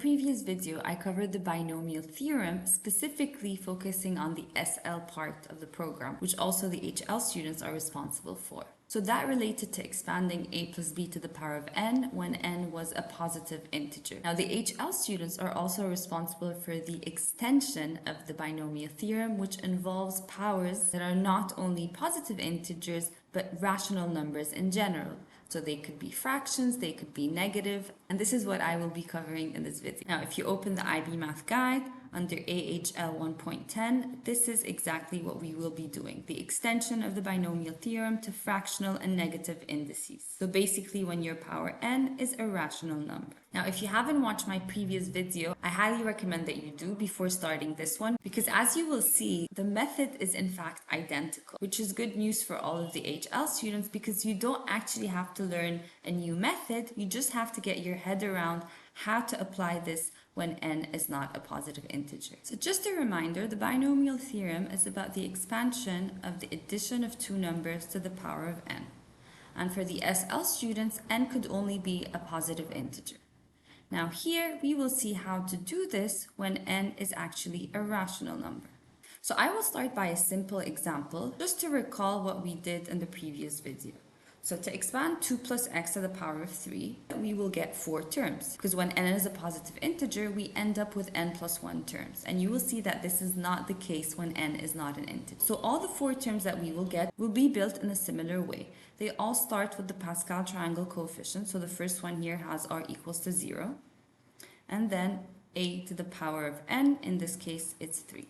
previous video, I covered the binomial theorem, specifically focusing on the SL part of the program, which also the HL students are responsible for. So that related to expanding a plus b to the power of n when n was a positive integer. Now the HL students are also responsible for the extension of the binomial theorem, which involves powers that are not only positive integers, but rational numbers in general. So they could be fractions, they could be negative, and this is what I will be covering in this video. Now, if you open the IB Math Guide under AHL 1.10, this is exactly what we will be doing, the extension of the binomial theorem to fractional and negative indices. So basically when your power n is a rational number. Now, if you haven't watched my previous video, I highly recommend that you do before starting this one, because as you will see, the method is in fact identical, which is good news for all of the HL students because you don't actually have to learn a new method, you just have to get your head around how to apply this when n is not a positive integer. So just a reminder, the binomial theorem is about the expansion of the addition of two numbers to the power of n. And for the SL students, n could only be a positive integer. Now here we will see how to do this when n is actually a rational number. So I will start by a simple example just to recall what we did in the previous video. So to expand 2 plus x to the power of 3, we will get 4 terms, because when n is a positive integer, we end up with n plus 1 terms. And you will see that this is not the case when n is not an integer. So all the 4 terms that we will get will be built in a similar way. They all start with the Pascal triangle coefficient. So the first one here has r equals to 0. And then a to the power of n, in this case, it's 3.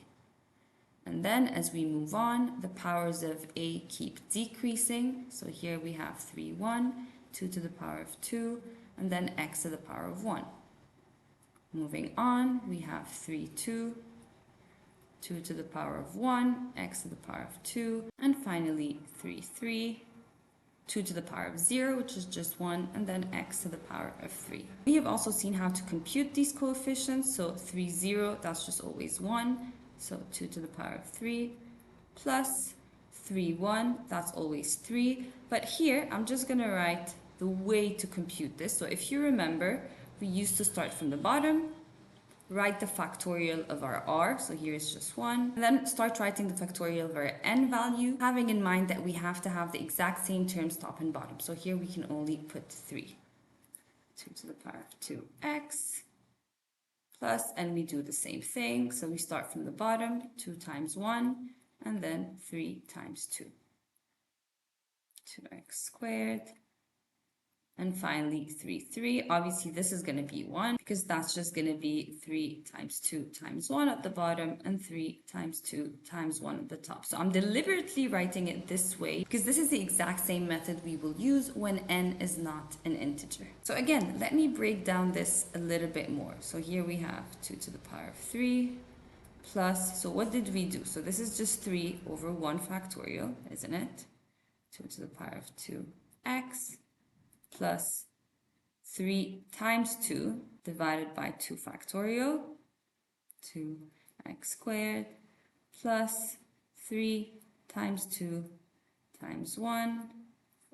And then as we move on, the powers of a keep decreasing. So here we have 3, 1, 2 to the power of 2, and then x to the power of 1. Moving on, we have 3, 2, 2 to the power of 1, x to the power of 2, and finally 3, 3, 2 to the power of 0, which is just 1, and then x to the power of 3. We have also seen how to compute these coefficients. So 3, 0, that's just always 1. So 2 to the power of 3 plus 3, 1, that's always 3. But here, I'm just going to write the way to compute this. So if you remember, we used to start from the bottom, write the factorial of our r, so here is just 1, and then start writing the factorial of our n value, having in mind that we have to have the exact same terms top and bottom. So here we can only put 3. 2 to the power of 2x. Plus, and we do the same thing. So we start from the bottom, 2 times 1, and then 3 times 2. 2x squared. And finally, 3, 3. Obviously, this is going to be 1 because that's just going to be 3 times 2 times 1 at the bottom and 3 times 2 times 1 at the top. So I'm deliberately writing it this way because this is the exact same method we will use when n is not an integer. So again, let me break down this a little bit more. So here we have 2 to the power of 3 plus, so what did we do? So this is just 3 over 1 factorial, isn't it? 2 to the power of 2x. Plus 3 times 2 divided by 2 factorial, 2x squared, plus 3 times 2 times 1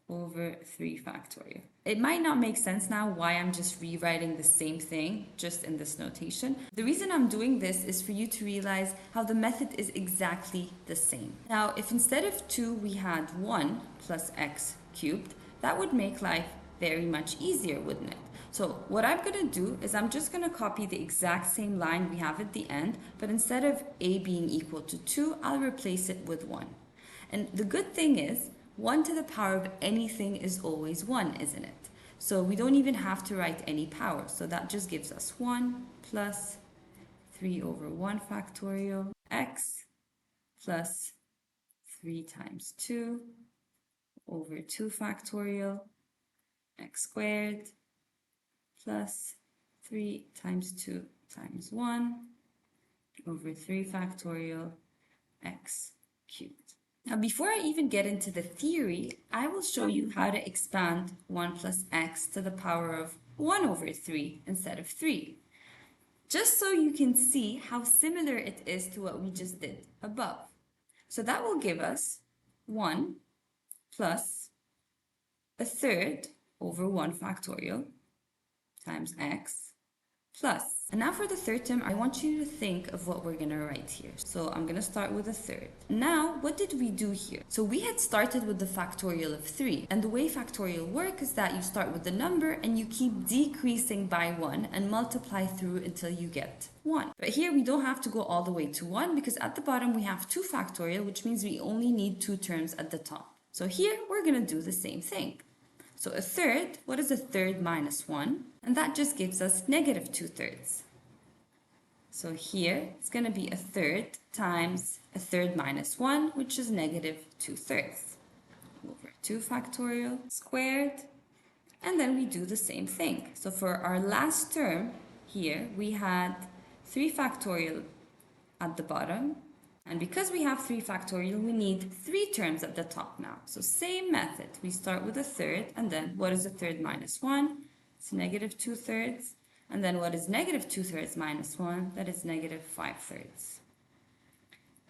over 3 factorial. It might not make sense now why I'm just rewriting the same thing, just in this notation. The reason I'm doing this is for you to realize how the method is exactly the same. Now, if instead of 2 we had 1 plus x cubed, that would make life very much easier, wouldn't it? So what I'm going to do is I'm just going to copy the exact same line we have at the end, but instead of a being equal to 2, I'll replace it with 1. And the good thing is, 1 to the power of anything is always 1, isn't it? So we don't even have to write any power. So that just gives us 1 plus 3 over 1 factorial x plus 3 times 2 over 2 factorial x squared plus 3 times 2 times 1 over 3 factorial x cubed. Now, before I even get into the theory, I will show you how to expand 1 plus x to the power of 1 over 3 instead of 3, just so you can see how similar it is to what we just did above. So that will give us 1 plus a third over 1 factorial times x plus. And now for the third term, I want you to think of what we're going to write here. So I'm going to start with a third. Now, what did we do here? So we had started with the factorial of 3. And the way factorial work is that you start with the number and you keep decreasing by 1 and multiply through until you get 1. But here we don't have to go all the way to 1 because at the bottom we have 2 factorial, which means we only need 2 terms at the top. So here we're going to do the same thing. So a third, what is a third minus 1? And that just gives us negative 2/3. So here it's going to be a third times a third minus 1, which is negative 2/3. Over 2 factorial squared. And then we do the same thing. So for our last term here, we had 3 factorial at the bottom. And because we have 3 factorial, we need 3 terms at the top now. So same method. We start with a third, and then what is a third minus 1? It's negative 2/3. And then what is negative 2/3 minus 1? That is negative 5/3.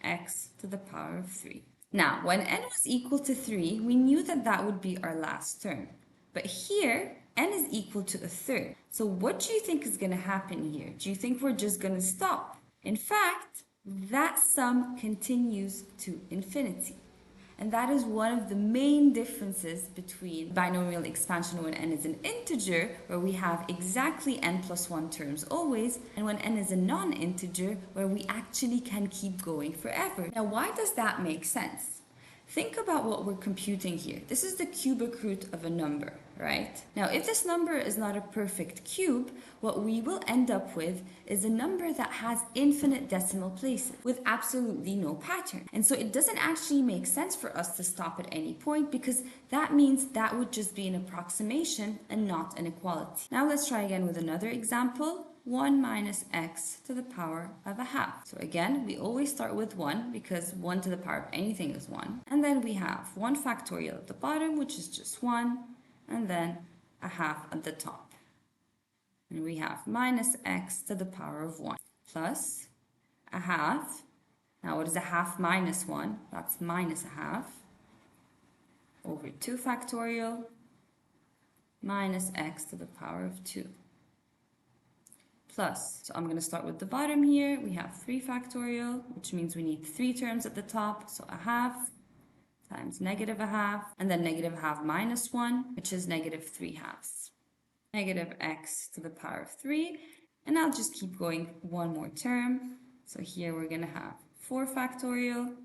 X to the power of 3. Now, when n was equal to 3, we knew that that would be our last term. But here, n is equal to a third. So what do you think is going to happen here? Do you think we're just going to stop? In fact, that sum continues to infinity. And that is one of the main differences between binomial expansion when n is an integer, where we have exactly n plus 1 terms always, and when n is a non-integer, where we actually can keep going forever. Now, why does that make sense? Think about what we're computing here. This is the cubic root of a number, right? Now, if this number is not a perfect cube, what we will end up with is a number that has infinite decimal places with absolutely no pattern. And so it doesn't actually make sense for us to stop at any point because that means that would just be an approximation and not an equality. Now let's try again with another example. 1 minus x to the power of a half. So again, we always start with 1 because 1 to the power of anything is 1. And then we have 1 factorial at the bottom, which is just 1, and then a half at the top. And we have minus x to the power of 1 plus a half. Now what is a half minus 1? That's minus a half over 2 factorial minus x to the power of 2. Plus, so I'm going to start with the bottom here. We have 3 factorial, which means we need 3 terms at the top. So a half times negative a half, and then negative a half minus 1, which is negative 3 halves. Negative x to the power of 3, and I'll just keep going one more term. So here we're going to have 4 factorial,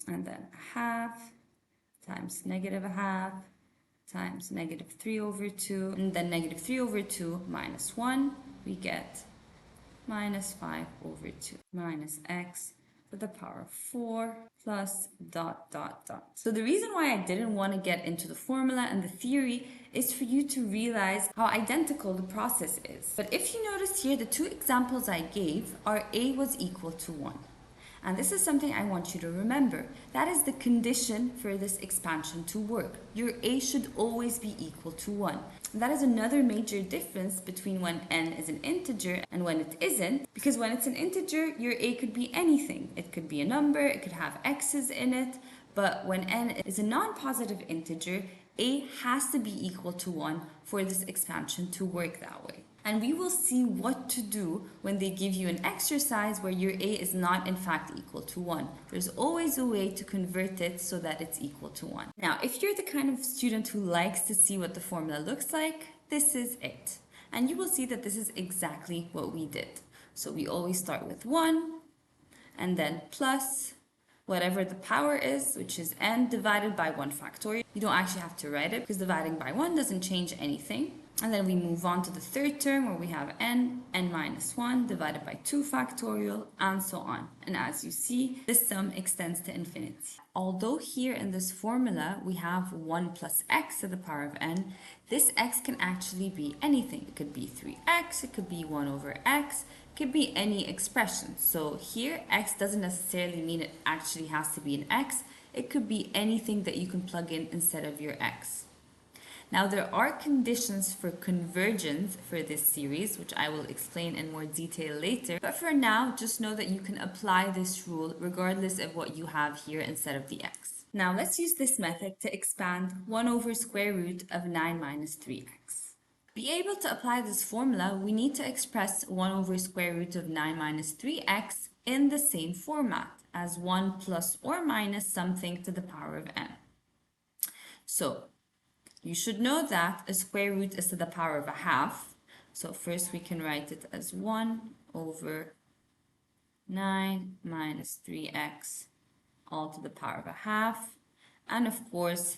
and then a half times negative a half times negative 3 over 2, and then negative 3 over 2 minus 1. We get minus 5 over 2 minus x to the power of 4 plus dot dot dot. So the reason why I didn't want to get into the formula and the theory is for you to realize how identical the process is. But if you notice here, the 2 examples I gave are a was equal to 1. And this is something I want you to remember. That is the condition for this expansion to work. Your a should always be equal to 1. And that is another major difference between when n is an integer and when it isn't. Because when it's an integer, your a could be anything. It could be a number, it could have x's in it. But when n is a non-positive integer, a has to be equal to 1 for this expansion to work that way. And we will see what to do when they give you an exercise where your a is not in fact equal to 1. There's always a way to convert it so that it's equal to 1. Now, if you're the kind of student who likes to see what the formula looks like, this is it. And you will see that this is exactly what we did. So we always start with 1, and then plus whatever the power is, which is n divided by 1 factorial. You don't actually have to write it because dividing by 1 doesn't change anything. And then we move on to the third term where we have n minus 1 divided by 2 factorial, and so on. And as you see, this sum extends to infinity. Although here in this formula we have 1 plus x to the power of n, this x can actually be anything. It could be 3x, it could be 1 over x, it could be any expression. So here x doesn't necessarily mean it actually has to be an x. It could be anything that you can plug in instead of your x. Now, there are conditions for convergence for this series, which I will explain in more detail later. But for now, just know that you can apply this rule regardless of what you have here instead of the x. Now, let's use this method to expand 1 over square root of 9 minus 3x. be able to apply this formula, we need to express 1 over square root of 9 minus 3x in the same format as 1 plus or minus something to the power of n. So you should know that a square root is to the power of a half. So first we can write it as 1 over 9 minus 3x all to the power of a half. And of course,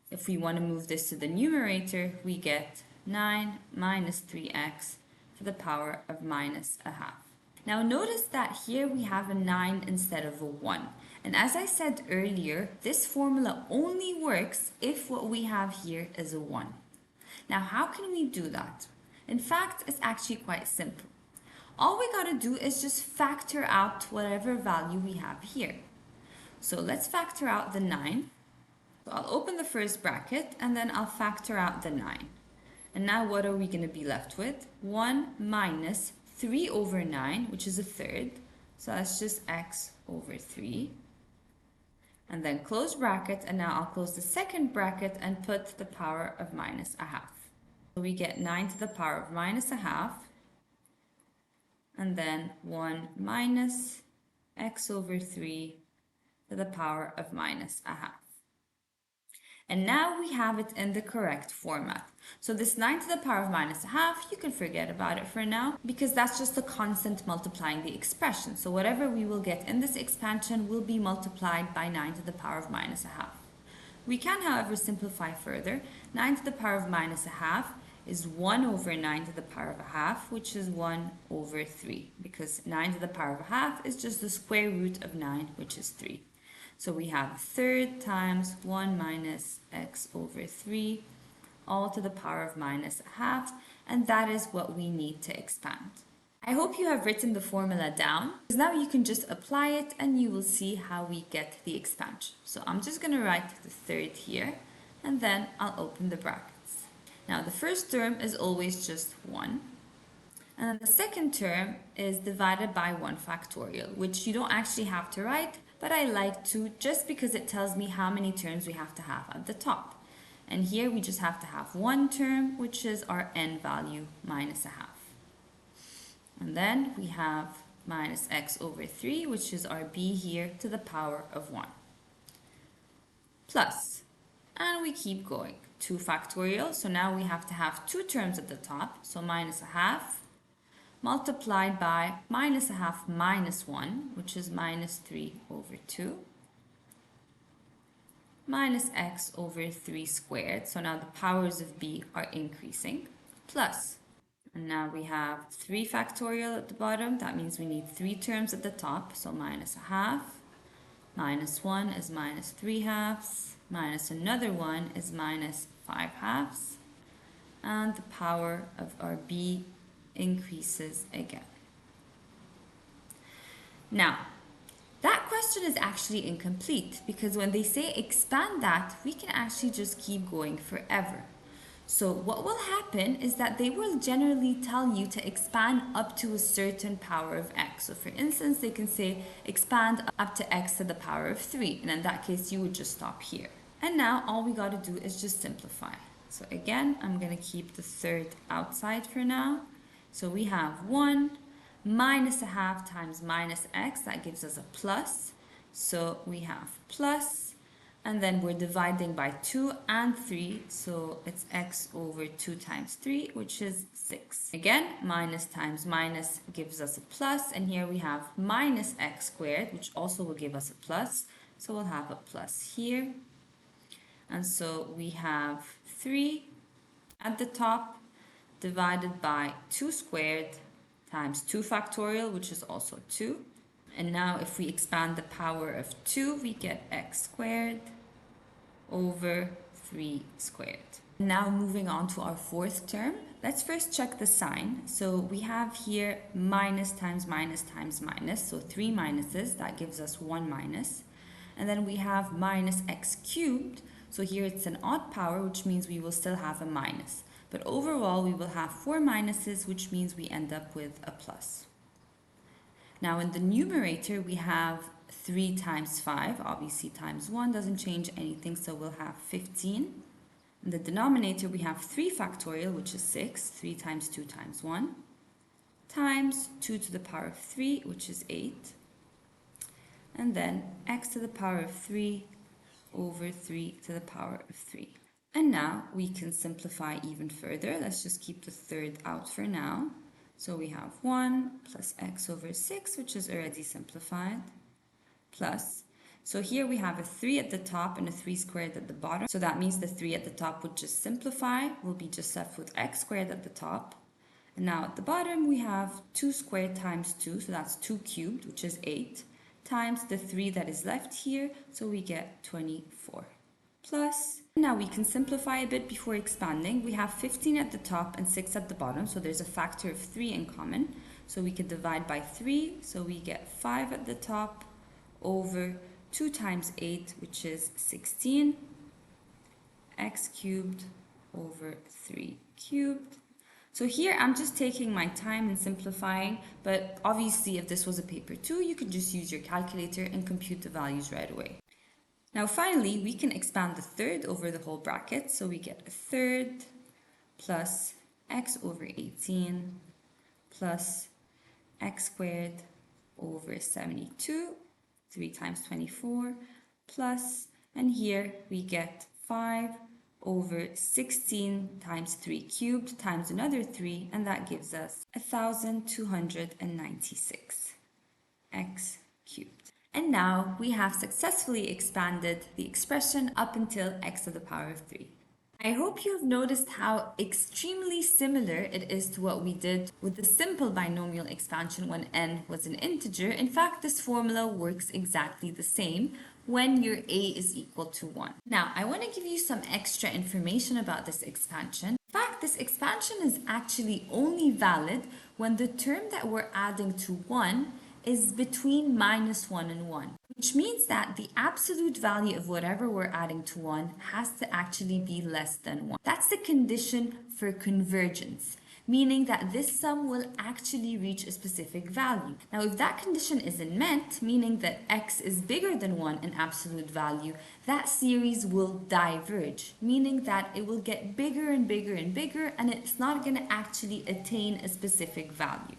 if we want to move this to the numerator, we get 9 minus 3x to the power of minus a half. Now notice that here we have a 9 instead of a 1. And as I said earlier, this formula only works if what we have here is a 1. Now how can we do that? In fact, it's actually quite simple. All we got to do is just factor out whatever value we have here. So let's factor out the 9. So I'll open the first bracket and then I'll factor out the 9. And now what are we going to be left with? 1 minus 3 over 9, which is a third. So that's just x over 3. And then close bracket, and now I'll close the second bracket and put the power of minus a half. So we get 9 to the power of minus a half. And then 1 minus x over 3 to the power of minus a half. And now we have it in the correct format. So this 9 to the power of minus a half, you can forget about it for now because that's just a constant multiplying the expression. So whatever we will get in this expansion will be multiplied by 9 to the power of minus a half. We can, however, simplify further. 9 to the power of minus a half is 1 over 9 to the power of a half, which is 1 over 3, because 9 to the power of a half is just the square root of 9, which is 3. So we have a third times 1 minus x over 3, all to the power of minus a half, and that is what we need to expand. I hope you have written the formula down, because now you can just apply it and you will see how we get the expansion. So I'm just going to write the third here, and then I'll open the brackets. Now the first term is always just 1. And then the second term is divided by 1 factorial, which you don't actually have to write, but I like to just because it tells me how many terms we have to have at the top. And here we just have to have 1 term, which is our n value minus a half. And then we have minus x over 3, which is our b here to the power of 1. Plus, and we keep going. 2 factorial, so now we have to have 2 terms at the top, so minus a half, multiplied by minus a half minus 1, which is minus 3 over 2, minus x over 3 squared. So now the powers of b are increasing, plus, and now we have 3 factorial at the bottom. That means we need 3 terms at the top, so minus a half, minus 1 is minus 3 halves, minus another 1 is minus 5 halves, and the power of our b increases again. Now, that question is actually incomplete because when they say expand that, we can actually just keep going forever. So what will happen is that they will generally tell you to expand up to a certain power of x. So for instance, they can say expand up to x to the power of 3, and in that case you would just stop here. And now all we got to do is just simplify. So again, I'm going to keep the third outside for now. So we have 1 minus a half times minus x, that gives us a plus. So we have plus, and then we're dividing by 2 and 3, so it's x over 2 times 3, which is 6. Again, minus times minus gives us a plus, and here we have minus x squared, which also will give us a plus. So we'll have a plus here. And so we have 3 at the top, divided by 2 squared times 2 factorial, which is also 2. And now if we expand the power of 2, we get x squared over 3 squared. Now moving on to our fourth term, let's first check the sign. So we have here minus times minus times minus, so 3 minuses, that gives us 1 minus. And then we have minus x cubed, so here it's an odd power, which means we will still have a minus. But overall, we will have 4 minuses, which means we end up with a plus. Now in the numerator, we have 3 times 5, obviously times 1 doesn't change anything, so we'll have 15. In the denominator, we have 3 factorial, which is 6, 3 times 2 times 1, times 2 to the power of 3, which is 8, and then x to the power of 3 over 3 to the power of 3. And now we can simplify even further. Let's just keep the third out for now. So we have 1 plus x over 6, which is already simplified, plus, so here we have a 3 at the top and a 3 squared at the bottom. So that means the 3 at the top would just simplify. We'll be just left with x squared at the top. And now at the bottom we have 2 squared times 2, so that's 2 cubed, which is 8, times the 3 that is left here, so we get 24. Plus, now we can simplify a bit before expanding. We have 15 at the top and 6 at the bottom, so there's a factor of 3 in common. So we could divide by 3, so we get 5 at the top over 2 times 8, which is 16, x cubed over 3 cubed. So here I'm just taking my time and simplifying, but obviously if this was a paper 2, you could just use your calculator and compute the values right away. Now finally, we can expand the third over the whole bracket, so we get a third plus x over 18 plus x squared over 72, 3 times 24, plus, and here we get 5 over 16 times 3 cubed times another 3, and that gives us 1,296 x cubed. And now we have successfully expanded the expression up until x to the power of 3. I hope you have noticed how extremely similar it is to what we did with the simple binomial expansion when n was an integer. In fact, this formula works exactly the same when your a is equal to 1. Now, I want to give you some extra information about this expansion. In fact, this expansion is actually only valid when the term that we're adding to 1 is between -1 and 1, which means that the absolute value of whatever we're adding to 1 has to actually be less than 1. That's the condition for convergence, meaning that this sum will actually reach a specific value. Now, if that condition isn't met, meaning that x is bigger than 1 in absolute value, that series will diverge, meaning that it will get bigger and bigger and bigger, and it's not going to actually attain a specific value.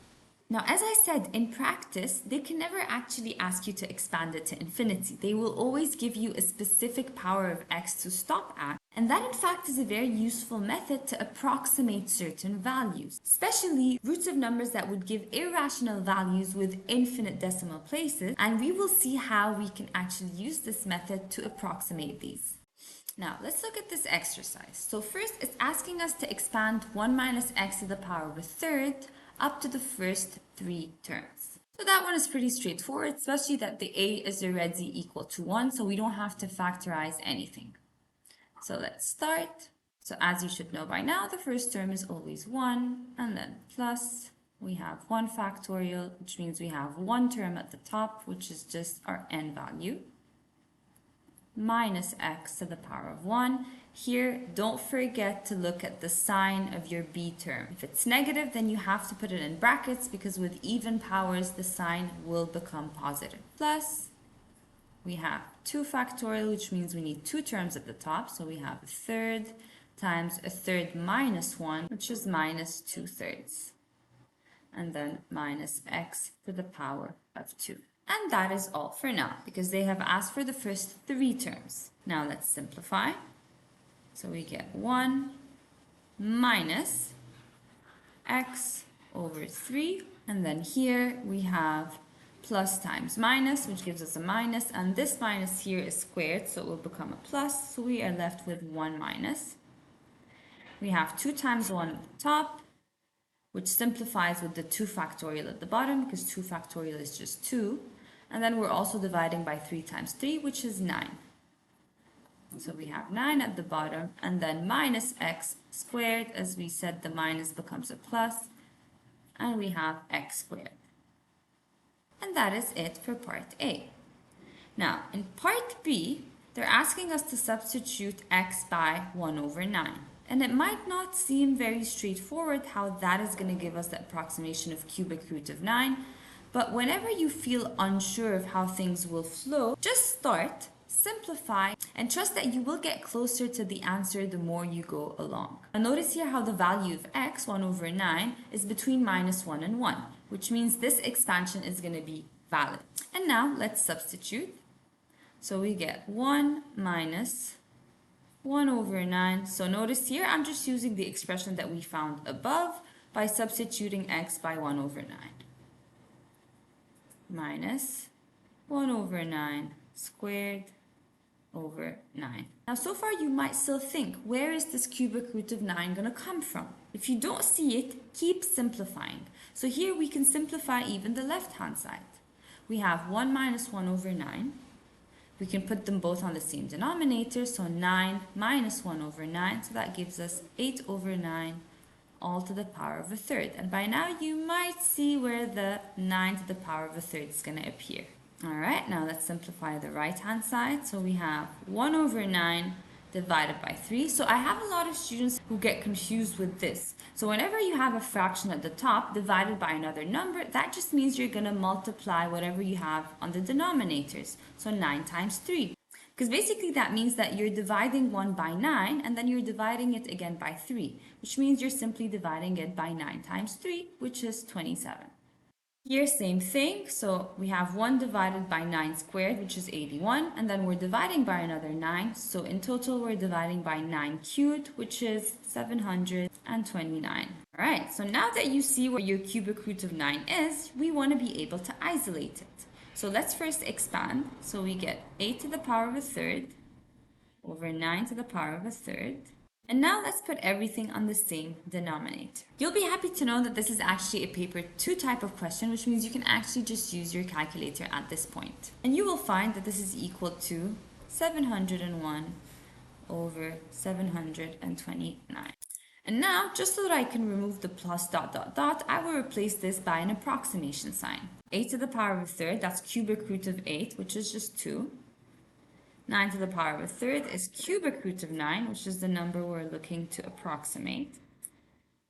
Now, as I said, in practice, they can never actually ask you to expand it to infinity. They will always give you a specific power of x to stop at. And that, in fact, is a very useful method to approximate certain values, especially roots of numbers that would give irrational values with infinite decimal places. And we will see how we can actually use this method to approximate these. Now, let's look at this exercise. So first, it's asking us to expand 1 minus x to the power of a third up to the first 3 terms. So that one is pretty straightforward, especially that the a is already equal to 1, so we don't have to factorize anything. So let's start. So as you should know by now, the first term is always 1, and then plus, we have 1 factorial, which means we have 1 term at the top, which is just our n value, minus x to the power of 1. Here, don't forget to look at the sign of your b term. If it's negative, then you have to put it in brackets because with even powers, the sign will become positive. Plus, we have 2 factorial, which means we need 2 terms at the top. So we have a third times a third minus 1, which is minus 2/3. And then minus x to the power of 2. And that is all for now, because they have asked for the first 3 terms. Now let's simplify. So we get 1 minus x over 3. And then here we have plus times minus, which gives us a minus. And this minus here is squared, so it will become a plus. So we are left with 1 minus. We have 2 times 1 at the top, which simplifies with the 2 factorial at the bottom, because 2 factorial is just 2. And then we're also dividing by 3 times 3, which is 9. So we have 9 at the bottom, and then minus x squared. As we said, the minus becomes a plus, and we have x squared. And that is it for part A. Now, in part B, they're asking us to substitute x by 1 over 9. And it might not seem very straightforward how that is going to give us the approximation of cubic root of 9. But whenever you feel unsure of how things will flow, just start, simplify, and trust that you will get closer to the answer the more you go along. Now notice here how the value of x, 1 over 9, is between -1 and 1, which means this expansion is going to be valid. And now let's substitute. So we get 1 minus 1 over 9. So notice here I'm just using the expression that we found above by substituting x by 1 over 9. Minus 1 over 9 squared over 9. Now so far you might still think, where is this cubic root of 9 going to come from? If you don't see it, keep simplifying. So here we can simplify even the left hand side. We have 1 minus 1 over 9. We can put them both on the same denominator, so 9 minus 1 over 9, so that gives us 8 over 9 all to the power of a third. And by now you might see where the 9 to the power of a third is going to appear. Alright, now let's simplify the right hand side. So we have 1 over 9 divided by 3. So I have a lot of students who get confused with this. So whenever you have a fraction at the top divided by another number, that just means you're going to multiply whatever you have on the denominators. So 9 times 3. Because basically that means that you're dividing 1 by 9 and then you're dividing it again by 3, which means you're simply dividing it by 9 times 3, which is 27. Here, same thing. So we have 1 divided by 9 squared, which is 81, and then we're dividing by another 9. So in total, we're dividing by 9 cubed, which is 729. All right, so now that you see where your cubic root of 9 is, we want to be able to isolate it. So let's first expand. So we get 8 to the power of a third over 9 to the power of a third. And now let's put everything on the same denominator. You'll be happy to know that this is actually a paper 2 type of question, which means you can actually just use your calculator at this point. And you will find that this is equal to 701 over 729. And now, just so that I can remove the plus dot dot dot, I will replace this by an approximation sign. 8 to the power of a third, that's cubic root of 8, which is just 2. 9 to the power of a third is cubic root of 9, which is the number we're looking to approximate.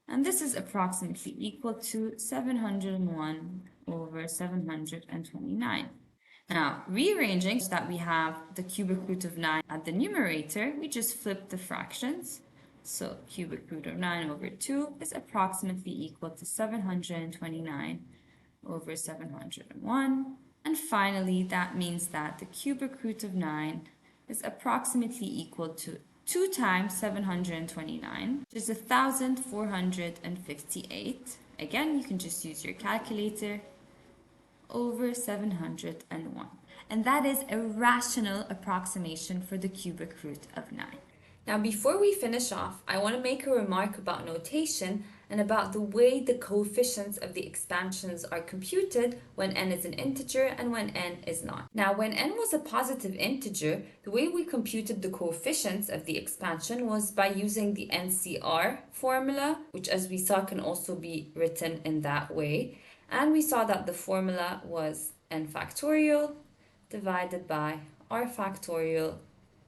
And this is approximately equal to 701 over 729. Now, rearranging so that we have the cubic root of 9 at the numerator, we just flip the fractions. So cubic root of 9 over 2 is approximately equal to 729 over 701. And finally, that means that the cubic root of 9 is approximately equal to 2 times 729, which is 1,458. Again, you can just use your calculator, over 701. And that is a rational approximation for the cubic root of 9. Now, before we finish off, I want to make a remark about notation and about the way the coefficients of the expansions are computed when n is an integer and when n is not. Now, when n was a positive integer, the way we computed the coefficients of the expansion was by using the NCR formula, which as we saw can also be written in that way. And we saw that the formula was n factorial divided by r factorial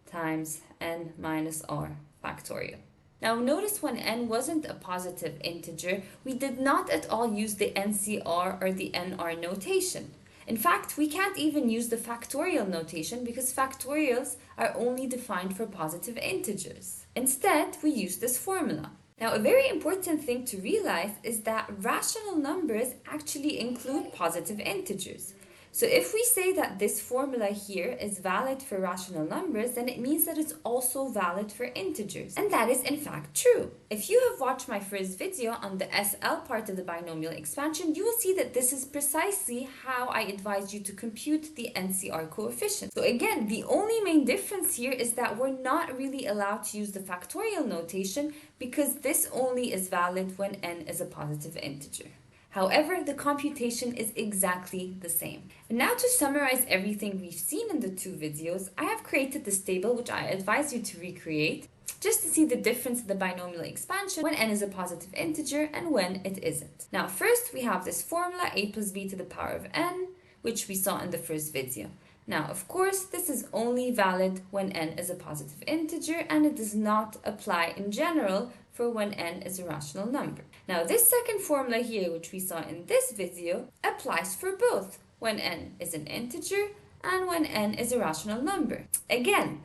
times n minus r factorial. Now notice when n wasn't a positive integer, we did not at all use the NCR or the NR notation. In fact, we can't even use the factorial notation because factorials are only defined for positive integers. Instead, we use this formula. Now, a very important thing to realize is that rational numbers actually include positive integers. So if we say that this formula here is valid for rational numbers, then it means that it's also valid for integers. And that is in fact true. If you have watched my first video on the SL part of the binomial expansion, you will see that this is precisely how I advise you to compute the NCR coefficient. So again, the only main difference here is that we're not really allowed to use the factorial notation because this only is valid when n is a positive integer. However, the computation is exactly the same. And now to summarize everything we've seen in the 2 videos, I have created this table which I advise you to recreate just to see the difference in the binomial expansion when n is a positive integer and when it isn't. Now first we have this formula a plus b to the power of n, which we saw in the first video. Now of course this is only valid when n is a positive integer and it does not apply in general for when n is a rational number. Now this second formula here, which we saw in this video, applies for both when n is an integer and when n is a rational number. Again,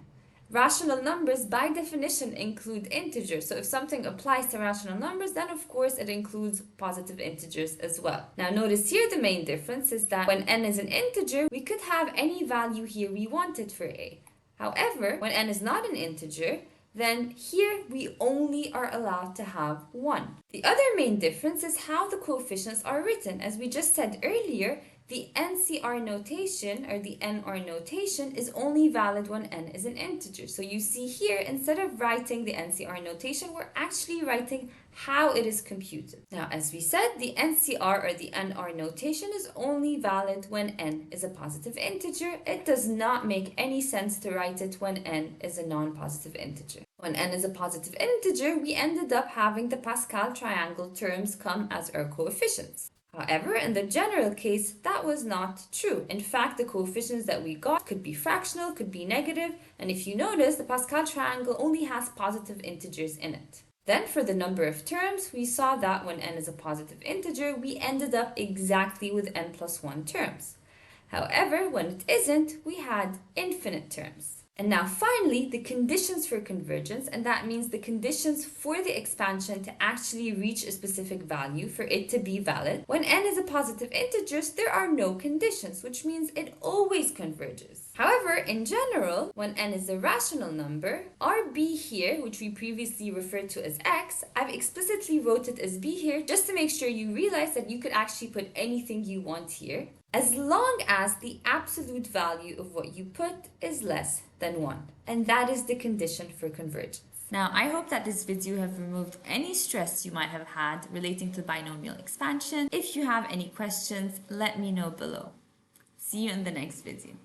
rational numbers by definition include integers. So if something applies to rational numbers, then of course it includes positive integers as well. Now notice here the main difference is that when n is an integer, we could have any value here we wanted for a. However, when n is not an integer, then here we only are allowed to have 1. The other main difference is how the coefficients are written. As we just said earlier, the NCR notation or the NR notation is only valid when n is an integer. So you see here, instead of writing the NCR notation, we're actually writing how it is computed. Now, as we said, the NCR or the NR notation is only valid when n is a positive integer. It does not make any sense to write it when n is a non-positive integer. When n is a positive integer, we ended up having the Pascal triangle terms come as our coefficients. However, in the general case, that was not true. In fact, the coefficients that we got could be fractional, could be negative, and if you notice, the Pascal triangle only has positive integers in it. Then for the number of terms, we saw that when n is a positive integer, we ended up exactly with n plus 1 terms. However, when it isn't, we had infinite terms. And now finally, the conditions for convergence, and that means the conditions for the expansion to actually reach a specific value for it to be valid. When n is a positive integer, there are no conditions, which means it always converges. However, in general, when n is a rational number, our b here, which we previously referred to as x, I've explicitly wrote it as b here just to make sure you realize that you could actually put anything you want here, as long as the absolute value of what you put is less than 1. And that is the condition for convergence. Now, I hope that this video have removed any stress you might have had relating to binomial expansion. If you have any questions, let me know below. See you in the next video.